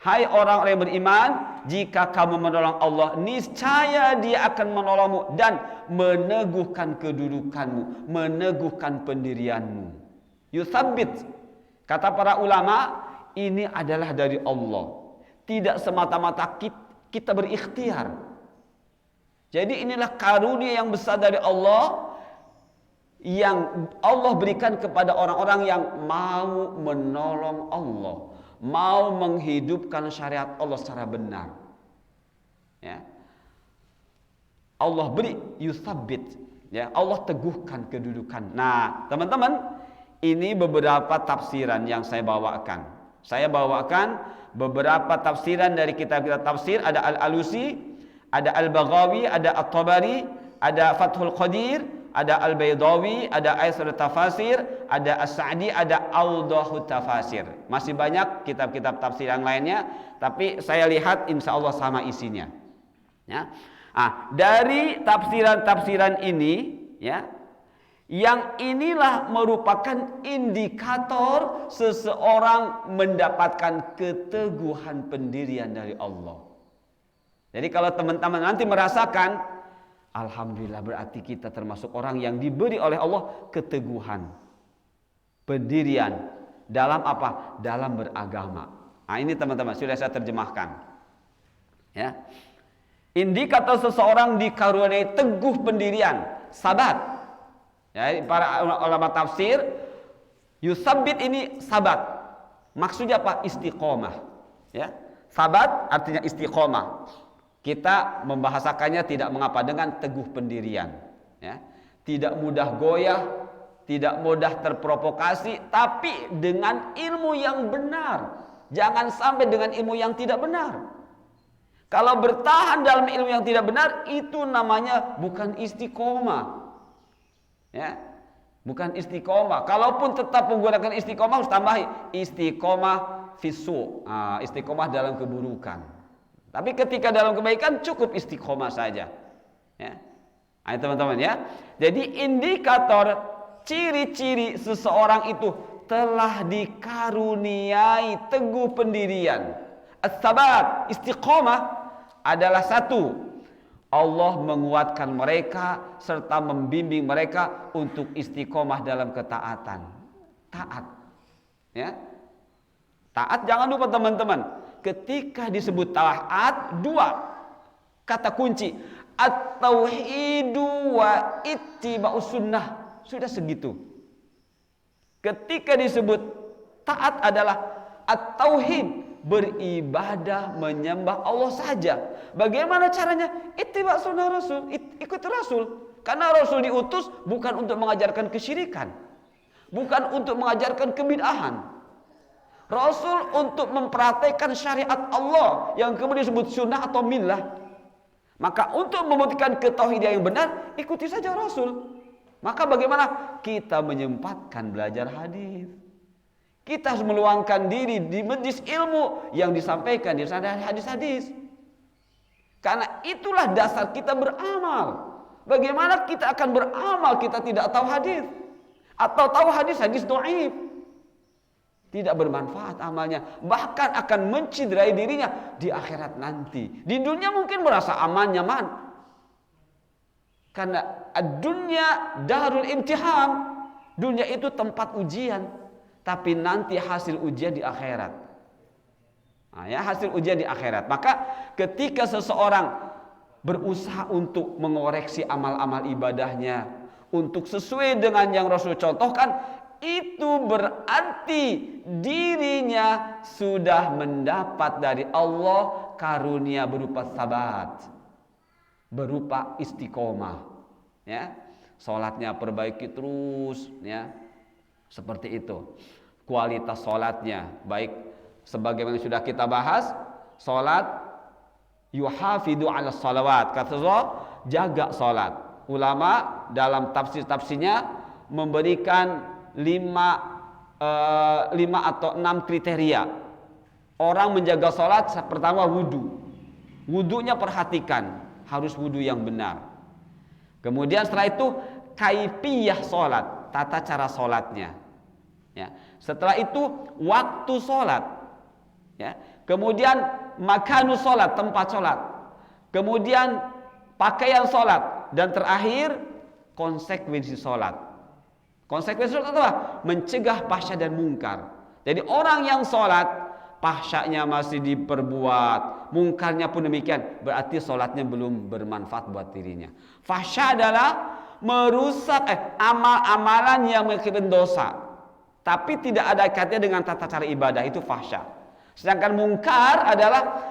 Hai orang-orang yang beriman, jika kamu menolong Allah, niscaya Dia akan menolongmu dan meneguhkan kedudukanmu, meneguhkan pendirianmu. Yuthabbit, kata para ulama, ini adalah dari Allah. Tidak semata-mata kita berikhtiar. Jadi inilah karunia yang besar dari Allah yang Allah berikan kepada orang-orang yang mau menolong Allah, mau menghidupkan syariat Allah secara benar. Ya. Allah beri yuthabbit, ya, Allah teguhkan kedudukan. Nah, teman-teman, ini beberapa tafsiran yang saya bawakan. Saya bawakan beberapa tafsiran dari kitab-kitab tafsir, ada Al-Alusi, ada Al-Baghawi, ada At-Tabari, ada Fathul Qadir, ada Al-Baydawi, ada Aisar Tafasir, ada As-Sa'di, ada Awdahut Tafasir. Masih banyak kitab-kitab tafsir yang lainnya, tapi saya lihat insya Allah sama isinya. Ya. Dari tafsiran-tafsiran ini, ya, yang inilah merupakan indikator seseorang mendapatkan keteguhan pendirian dari Allah. Jadi kalau teman-teman nanti merasakan, alhamdulillah, berarti kita termasuk orang yang diberi oleh Allah keteguhan pendirian dalam apa? Dalam beragama. Nah, ini teman-teman sudah saya terjemahkan. Ya. Indikator seseorang dikaruniai teguh pendirian, sabat. Ya, para ulama tafsir, yusabbit ini sabat. Maksudnya apa? Istiqomah. Ya. Sabat artinya istiqomah. Kita membahasakannya tidak mengapa dengan teguh pendirian, ya. Tidak mudah goyah, tidak mudah terprovokasi, tapi dengan ilmu yang benar. Jangan sampai dengan ilmu yang tidak benar. Kalau bertahan dalam ilmu yang tidak benar, itu namanya bukan istiqomah. Ya. Bukan istiqomah. Kalaupun tetap menggunakan istiqomah, harus tambahi istiqomah fisu, istiqomah dalam keburukan. Tapi ketika dalam kebaikan cukup istiqomah saja. Ya. Ayo teman-teman, ya. Jadi indikator ciri-ciri seseorang itu telah dikaruniai teguh pendirian. As-sabat, istiqomah adalah satu, Allah menguatkan mereka serta membimbing mereka untuk istiqomah dalam ketaatan. Taat. Ya. Taat, jangan lupa teman-teman. Ketika disebut taat, dua kata kunci, at-tauhidu wa ittiba'us sunnah. Sudah segitu. Ketika disebut taat adalah at-tauhid, beribadah menyembah Allah saja. Bagaimana caranya? Ittiba' sunnah Rasul, ikut Rasul. Karena Rasul diutus bukan untuk mengajarkan kesyirikan, bukan untuk mengajarkan kebid'ahan. Rasul untuk mempraktikkan syariat Allah yang kemudian disebut sunnah atau millah. Maka untuk membuktikan ketauhidan yang benar, ikuti saja Rasul. Maka bagaimana? Kita menyempatkan belajar hadis. Kita harus meluangkan diri di majlis ilmu yang disampaikan di sana hadis-hadis. Karena itulah dasar kita beramal. Bagaimana kita akan beramal kita tidak tahu hadis? Atau tahu hadis dhaif? Tidak bermanfaat amalnya, bahkan akan menciderai dirinya di akhirat nanti. Di dunia mungkin merasa aman, nyaman, Karena dunia darul imtihan. Dunia itu tempat ujian, tapi nanti hasil ujian di akhirat. Nah, ya, hasil ujian di akhirat. Maka ketika seseorang berusaha untuk mengoreksi amal-amal ibadahnya untuk sesuai dengan yang Rasul contohkan, itu berarti dirinya sudah mendapat dari Allah karunia berupa sabat, berupa istiqomah, ya. Salatnya perbaiki terus, ya. Seperti itu. Kualitas salatnya baik, sebagaimana sudah kita bahas, salat yuhafidu ala salawat. Kata Allah, jaga salat. Ulama dalam tafsir-tafsirnya memberikan 5 atau 6 kriteria. Orang menjaga salat, pertama wudu. Wudunya perhatikan, harus wudu yang benar. Kemudian setelah itu kaifiyah salat, tata cara salatnya. Ya. Setelah itu waktu salat. Ya. Kemudian makanu salat, tempat salat. Kemudian pakaian salat, dan terakhir konsekuensi salat. Konsekuensi salat apa? Mencegah fahsya dan mungkar. Jadi orang yang salat, fahsyanya masih diperbuat, mungkarnya pun demikian, berarti salatnya belum bermanfaat buat dirinya. Fahsya adalah merusak amal-amalan yang mengakibatkan dosa, tapi tidak ada kaitannya dengan tata cara ibadah, itu fahsya. Sedangkan mungkar adalah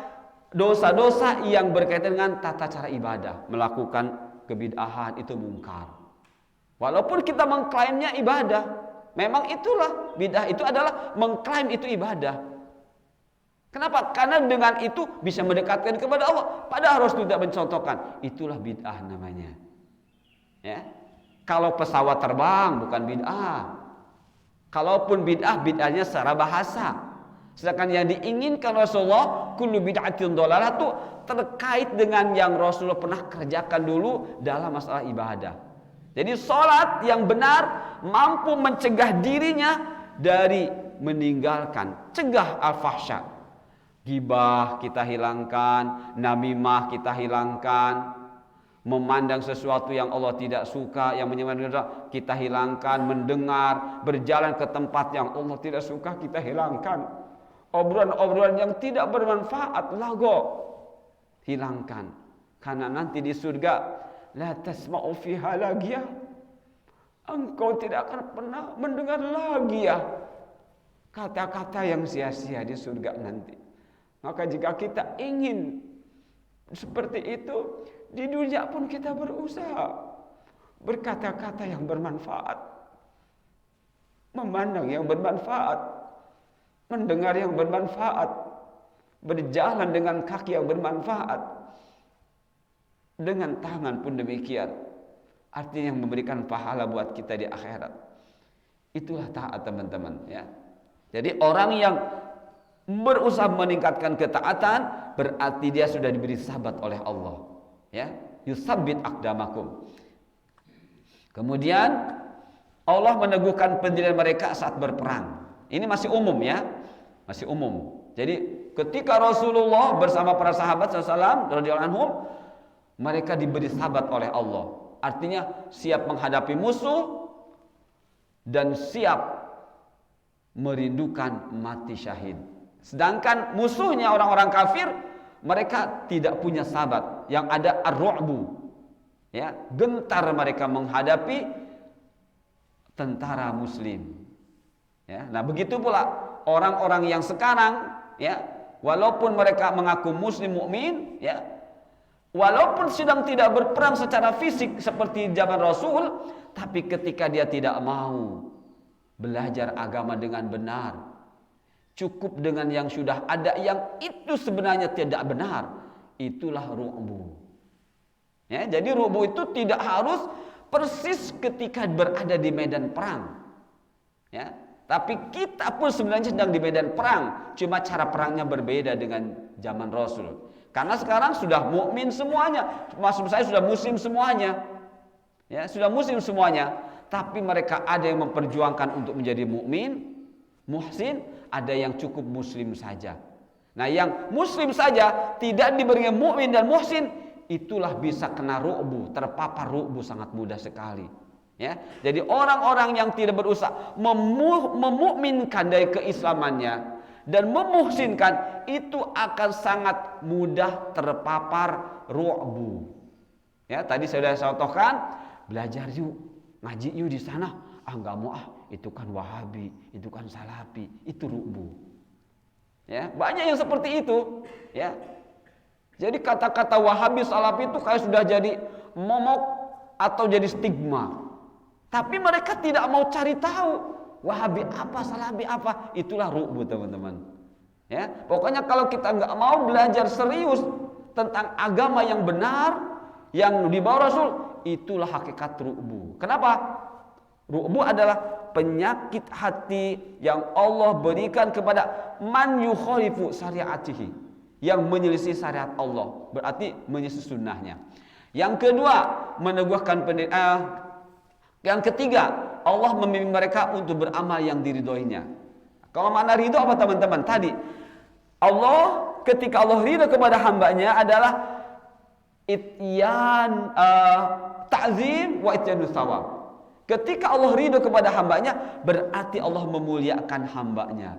dosa-dosa yang berkaitan dengan tata cara ibadah, melakukan kebid'ahan, itu mungkar. Walaupun kita mengklaimnya ibadah, memang itulah bid'ah, itu adalah mengklaim itu ibadah. Kenapa? Karena dengan itu bisa mendekatkan kepada Allah. Padahal harus tidak mencontohkan. Itulah bid'ah namanya. Ya. Kalau pesawat terbang bukan bid'ah. Kalaupun bid'ah, bid'ahnya secara bahasa. Sedangkan yang diinginkan Rasulullah, kullu bid'atin dhalalah, itu terkait dengan yang Rasulullah pernah kerjakan dulu dalam masalah ibadah. Jadi salat yang benar mampu mencegah dirinya dari meninggalkan, cegah al-fahsya. Gibah kita hilangkan, namimah kita hilangkan, memandang sesuatu yang Allah tidak suka, yang menyebabkan kita hilangkan, mendengar, berjalan ke tempat yang Allah tidak suka kita hilangkan, obrolan-obrolan yang tidak bermanfaat, lago, hilangkan. Karena nanti di surga, la tasma'u fiha lagiyah, engkau tidak akan pernah mendengar lagi ya kata-kata yang sia-sia di surga nanti. Maka jika kita ingin seperti itu, di dunia pun kita berusaha berkata-kata yang bermanfaat, memandang yang bermanfaat, mendengar yang bermanfaat, berjalan dengan kaki yang bermanfaat, dengan tangan pun demikian. Artinya yang memberikan pahala buat kita di akhirat. Itulah taat, teman-teman, ya. Jadi orang yang berusaha meningkatkan ketaatan berarti dia sudah diberi sahabat oleh Allah, ya. Yusabbit aqdamakum. Kemudian Allah meneguhkan pendirian mereka saat berperang. Ini masih umum, ya, masih umum. Jadi ketika Rasulullah bersama para sahabat sallallahu radhiyallahu anhum, mereka diberi sahabat oleh Allah. Artinya siap menghadapi musuh dan siap merindukan mati syahid. Sedangkan musuhnya orang-orang kafir, mereka tidak punya sahabat, yang ada ar-ru'bu, ya, gentar mereka menghadapi tentara muslim, ya. Nah, begitu pula orang-orang yang sekarang, ya, walaupun mereka mengaku muslim mukmin, ya, walaupun sedang tidak berperang secara fisik seperti zaman Rasul, tapi ketika dia tidak mau belajar agama dengan benar, cukup dengan yang sudah ada yang itu sebenarnya tidak benar, itulah ru'bu. Ya, jadi ru'bu itu tidak harus persis ketika berada di medan perang. Ya, tapi kita pun sebenarnya sedang di medan perang, cuma cara perangnya berbeda dengan zaman Rasul. Karena sekarang sudah mukmin semuanya, maksud saya sudah muslim semuanya. Ya, sudah muslim semuanya, tapi mereka ada yang memperjuangkan untuk menjadi mukmin, muhsin, ada yang cukup muslim saja. Nah, yang muslim saja tidak diberi mukmin dan muhsin, itulah bisa kena ru'bu, terpapar ru'bu sangat mudah sekali. Ya, jadi orang-orang yang tidak berusaha memukminkan dari keislamannya dan memuhsinkan, itu akan sangat mudah terpapar ru'bu. Ya, tadi saya sudah contohkan, belajar yuk, ngaji yuk di sana. Enggak mau, itu kan Wahabi, itu kan Salafi, itu ru'bu. Ya, banyak yang seperti itu, ya. Jadi kata-kata Wahabi, Salafi itu kayak sudah jadi momok atau jadi stigma. Tapi mereka tidak mau cari tahu Wahabi apa, Salafi apa, itulah ru'bu, teman-teman. Ya, pokoknya kalau kita nggak mau belajar serius tentang agama yang benar, yang dibawa Rasul, itulah hakikat ru'bu. Kenapa? Ru'bu adalah penyakit hati yang Allah berikan kepada man yukhalifu syariatihi, yang menyelisih syariat Allah, berarti menyelisih sunnahnya. Yang kedua, meneguhkan yang ketiga, Allah membimbing mereka untuk beramal yang diridhoinya. Kalau makna ridho apa teman-teman? Tadi Allah, ketika Allah ridho kepada hambanya adalah ityan ta'zim wa ityanus thawab. Ketika Allah ridho kepada hambanya, berarti Allah memuliakan hambanya,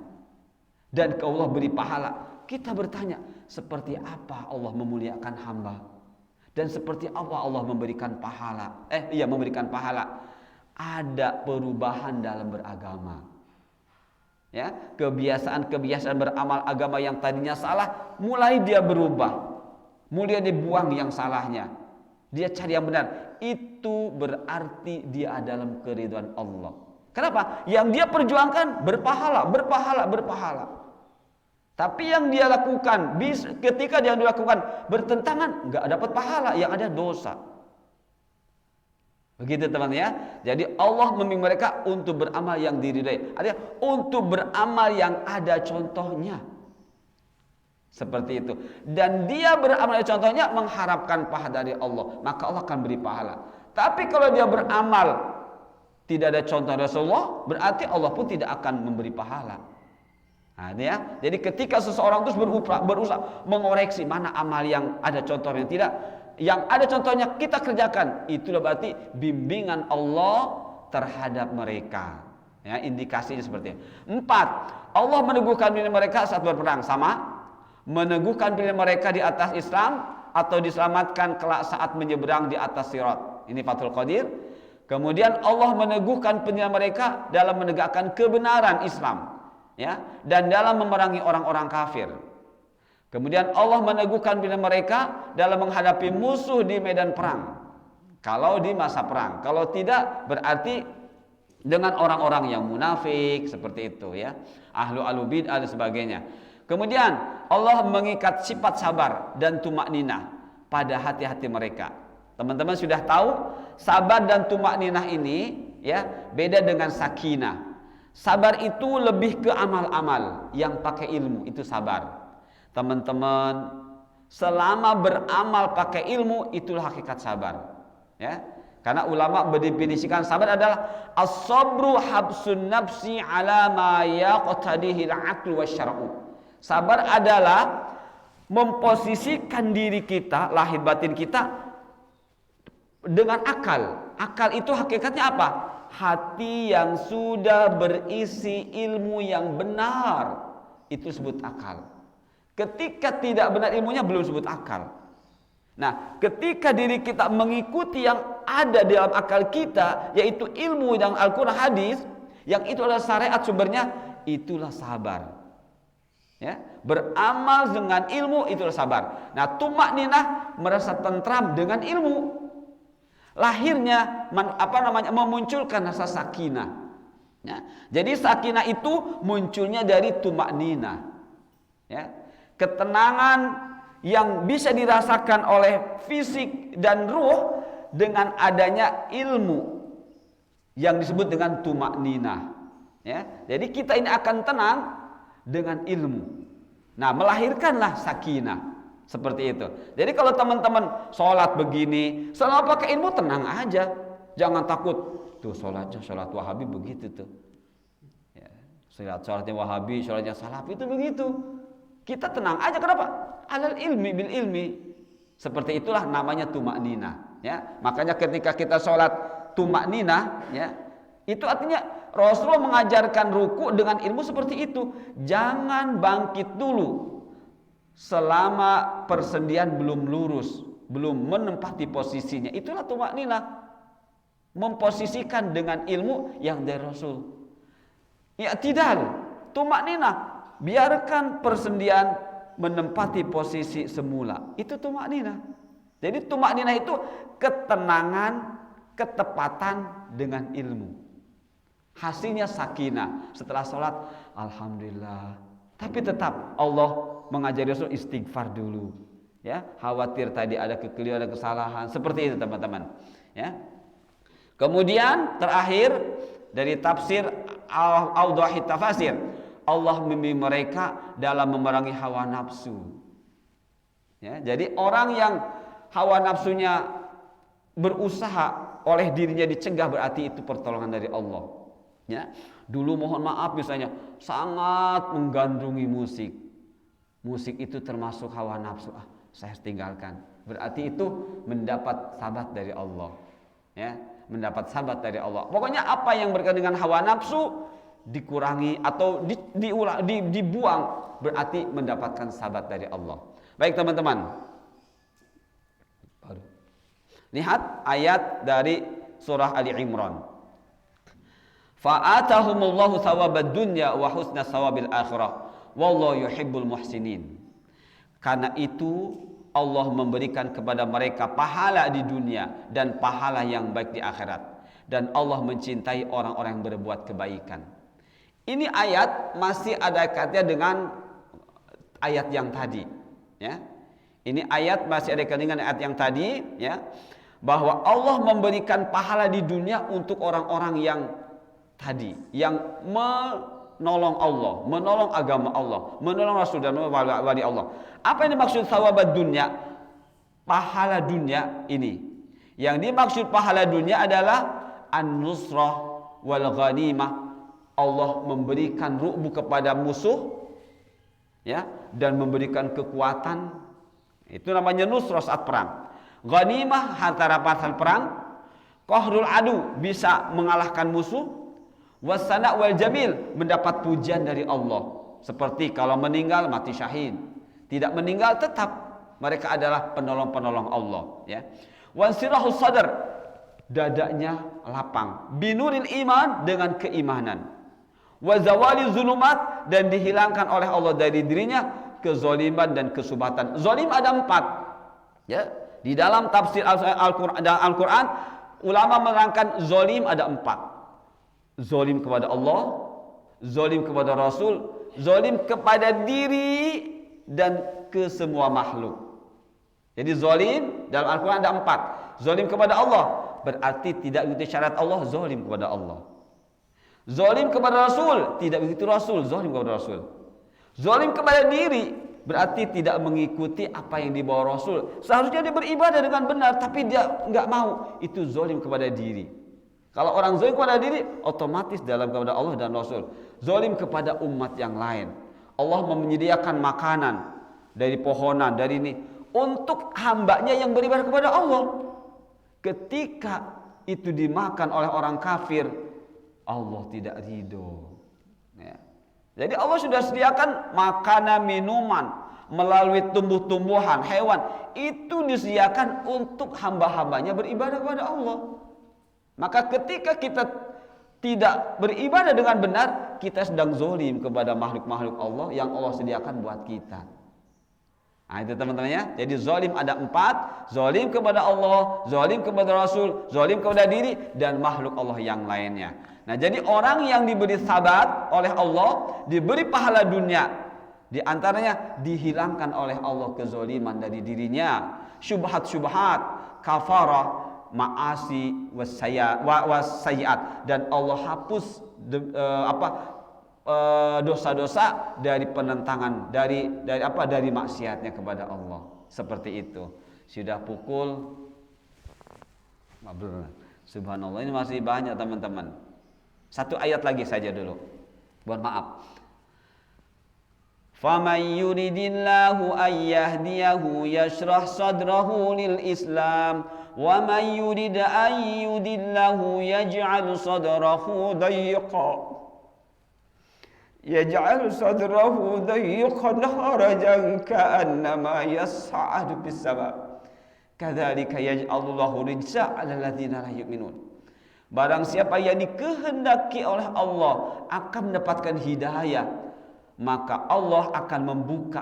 dan Allah beri pahala. Kita bertanya, seperti apa Allah memuliakan hamba? Dan seperti apa Allah memberikan pahala? Memberikan pahala. Ada perubahan dalam beragama. Ya, kebiasaan-kebiasaan beramal agama yang tadinya salah, mulai dia berubah. Mulai dibuang yang salahnya. Dia cari yang benar. Itu berarti dia dalam keridhaan Allah. Kenapa? Yang dia perjuangkan berpahala, berpahala, berpahala. Tapi yang dia lakukan, ketika dia dilakukan bertentangan, nggak dapat pahala, yang ada dosa. Begitu teman ya. Jadi Allah membimbing mereka untuk beramal yang diridhai. Artinya untuk beramal yang ada contohnya. Seperti itu. Dan dia beramal yang contohnya mengharapkan pahala dari Allah, maka Allah akan beri pahala. Tapi kalau dia beramal tidak ada contoh Rasulullah, berarti Allah pun tidak akan memberi pahala. Nah, ya. Jadi ketika seseorang terus berusaha mengoreksi mana amal yang ada contoh yang tidak, yang ada contohnya kita kerjakan, itulah berarti bimbingan Allah terhadap mereka. Ya, indikasinya seperti itu. 4. Allah meneguhkan diri mereka saat berperang, sama meneguhkan diri mereka di atas Islam atau diselamatkan kelak saat menyeberang di atas sirat. Ini Fathul Qadir. Kemudian Allah meneguhkan diri mereka dalam menegakkan kebenaran Islam, ya, dan dalam memerangi orang-orang kafir. Kemudian Allah meneguhkan diri mereka dalam menghadapi musuh di medan perang. Kalau di masa perang, kalau tidak berarti dengan orang-orang yang munafik seperti itu, ya, ahlu bid'ah dan sebagainya. Kemudian Allah mengikat sifat sabar dan tumakninah pada hati-hati mereka. Teman-teman sudah tahu sabar dan tumakninah ini, ya, beda dengan sakinah. Sabar itu lebih ke amal-amal yang pakai ilmu, itu sabar. Teman-teman, selama beramal pakai ilmu, itulah hakikat sabar. Ya, karena ulama mendefinisikan sabar adalah as-sabru habsun nafsi ala ma yaqtadihi al-aql wasyar'u. Sabar adalah memposisikan diri kita, lahir batin kita dengan akal. Akal itu hakikatnya apa? Hati yang sudah berisi ilmu yang benar, itu disebut akal. Ketika tidak benar ilmunya, belum disebut akal. Nah, ketika diri kita mengikuti yang ada dalam akal kita, yaitu ilmu dan Al-Quran hadis, yang itu adalah syariat sumbernya, itulah sabar. Ya, beramal dengan ilmu itulah sabar. Nah, tumakninah merasa tentram dengan ilmu. Lahirnya memunculkan rasa sakinah. Ya, jadi sakinah itu munculnya dari tumakninah. Ya, ketenangan yang bisa dirasakan oleh fisik dan ruh dengan adanya ilmu yang disebut dengan tumakninah. Ya, jadi kita ini akan tenang dengan ilmu. Nah, melahirkanlah sakinah seperti itu. Jadi kalau teman-teman sholat begini, selama pakai ilmu tenang aja, jangan takut. Tuh sholatnya sholat Wahabi begitu tuh. Ya, sholatnya Wahabi, sholatnya Salafi itu begitu. Kita tenang aja, kenapa? Alal ilmi bil ilmi. Seperti itulah namanya tumaknina, ya. Makanya ketika kita sholat tumaknina, ya, itu artinya Rasulullah mengajarkan ruku dengan ilmu seperti itu. Jangan bangkit dulu selama persendian belum lurus, belum menempati posisinya. Itulah tumaknina, memposisikan dengan ilmu yang dari Rasul. Ya tidak, tumaknina, biarkan persendian menempati posisi semula. Itu tumaknina. Jadi tumaknina itu ketenangan, ketepatan dengan ilmu. Hasilnya sakinah. Setelah sholat, alhamdulillah. Tapi tetap Allah mengajari Rasul istighfar dulu. Ya, khawatir tadi ada kekeliruan, ada kesalahan. Seperti itu teman-teman. Ya. Kemudian terakhir dari tafsir Awdahi Tafasir, Allah membimbing mereka dalam memerangi hawa nafsu. Ya, jadi orang yang hawa nafsunya berusaha oleh dirinya dicegah, berarti itu pertolongan dari Allah. Ya, dulu mohon maaf misalnya sangat menggandrungi musik. Musik itu termasuk hawa nafsu. Saya tinggalkan. Berarti itu mendapat sahabat dari Allah. Ya, mendapat sahabat dari Allah. Pokoknya apa yang berkaitan dengan hawa nafsu dikurangi atau dibuang, berarti mendapatkan sahabat dari Allah. Baik teman-teman, lihat ayat dari surah Ali Imran. Fa'atahumullahu thawabad dunya wa husna thawabil akhirah wallahu yuhibbul muhsinin. Karena itu Allah memberikan kepada mereka pahala di dunia dan pahala yang baik di akhirat, dan Allah mencintai orang-orang yang berbuat kebaikan. Ini ayat masih ada kaitannya dengan ayat yang tadi, ya. Ini ayat masih ada kaitannya dengan ayat yang tadi, ya, bahwa Allah memberikan pahala di dunia untuk orang-orang yang tadi, yang menolong Allah, menolong agama Allah, menolong Rasul dan wali Allah. Apa yang dimaksud thawabad dunia? Pahala dunia ini. Yang dimaksud pahala dunia adalah an-nusrah wal ghanimah. Allah memberikan ru'bu kepada musuh, ya, dan memberikan kekuatan. Itu namanya nusrah saat perang. Ghanimah harta rampasan perang. Qahrul adu, bisa mengalahkan musuh. Wasana wal jamil, mendapat pujian dari Allah. Seperti kalau meninggal mati syahid. Tidak meninggal tetap mereka adalah penolong-penolong Allah, ya. Wansirahus sadar, dadanya lapang. Binuril iman, dengan keimanan. Wazawali zulumat, dan dihilangkan oleh Allah dari dirinya kezoliman dan kesubhatan. Zolim ada 4, ya. Di dalam tafsir Al-Quran, ulama menerangkan zolim ada 4. Zolim kepada Allah, zolim kepada Rasul, zolim kepada diri, dan ke semua makhluk. Jadi zolim dalam Al-Quran ada 4. Zolim kepada Allah berarti tidak mengikuti syarat Allah, zolim kepada Allah. Zolim kepada Rasul, tidak begitu Rasul, zolim kepada Rasul. Zolim kepada diri, berarti tidak mengikuti apa yang dibawa Rasul. Seharusnya dia beribadah dengan benar, tapi dia nggak mau. Itu zolim kepada diri. Kalau orang zolim kepada diri, otomatis dalam kepada Allah dan Rasul. Zolim kepada umat yang lain. Allah menyediakan makanan dari pohonan, dari ini, untuk hambanya yang beribadah kepada Allah. Ketika itu dimakan oleh orang kafir, Allah tidak ridho, ya. Jadi Allah sudah sediakan makanan, minuman melalui tumbuh-tumbuhan, hewan, itu disediakan untuk hamba-hambanya beribadah kepada Allah. Maka ketika kita tidak beribadah dengan benar, kita sedang zolim kepada makhluk-makhluk Allah yang Allah sediakan buat kita. Nah itu teman-teman ya. Jadi zalim ada 4, zalim kepada Allah, zalim kepada Rasul, zalim kepada diri, dan makhluk Allah yang lainnya. Nah jadi orang yang diberi sabat oleh Allah, diberi pahala dunia, di antaranya dihilangkan oleh Allah kezaliman dari dirinya, syubhat-syubhat, kafarah, ma'asi, wassayiat, dan Allah hapus dosa-dosa dari penentangan, dari maksiatnya kepada Allah. Seperti itu. Sudah pukul, subhanallah, ini masih banyak teman-teman. Satu ayat lagi saja dulu. Mohon maaf. Faman yuridillahu an yahdiyahu yashrah sadrahu lil Islam wa man yurid an yudillahu yaj'al sadrahu dayyqan harajan ka'annama yas'adu fis sama. Kadzalika yaj'alullahu rijsa 'alal ladzina la yu'minun. Barang siapa yang dikehendaki oleh Allah akan mendapatkan hidayah, maka Allah akan membuka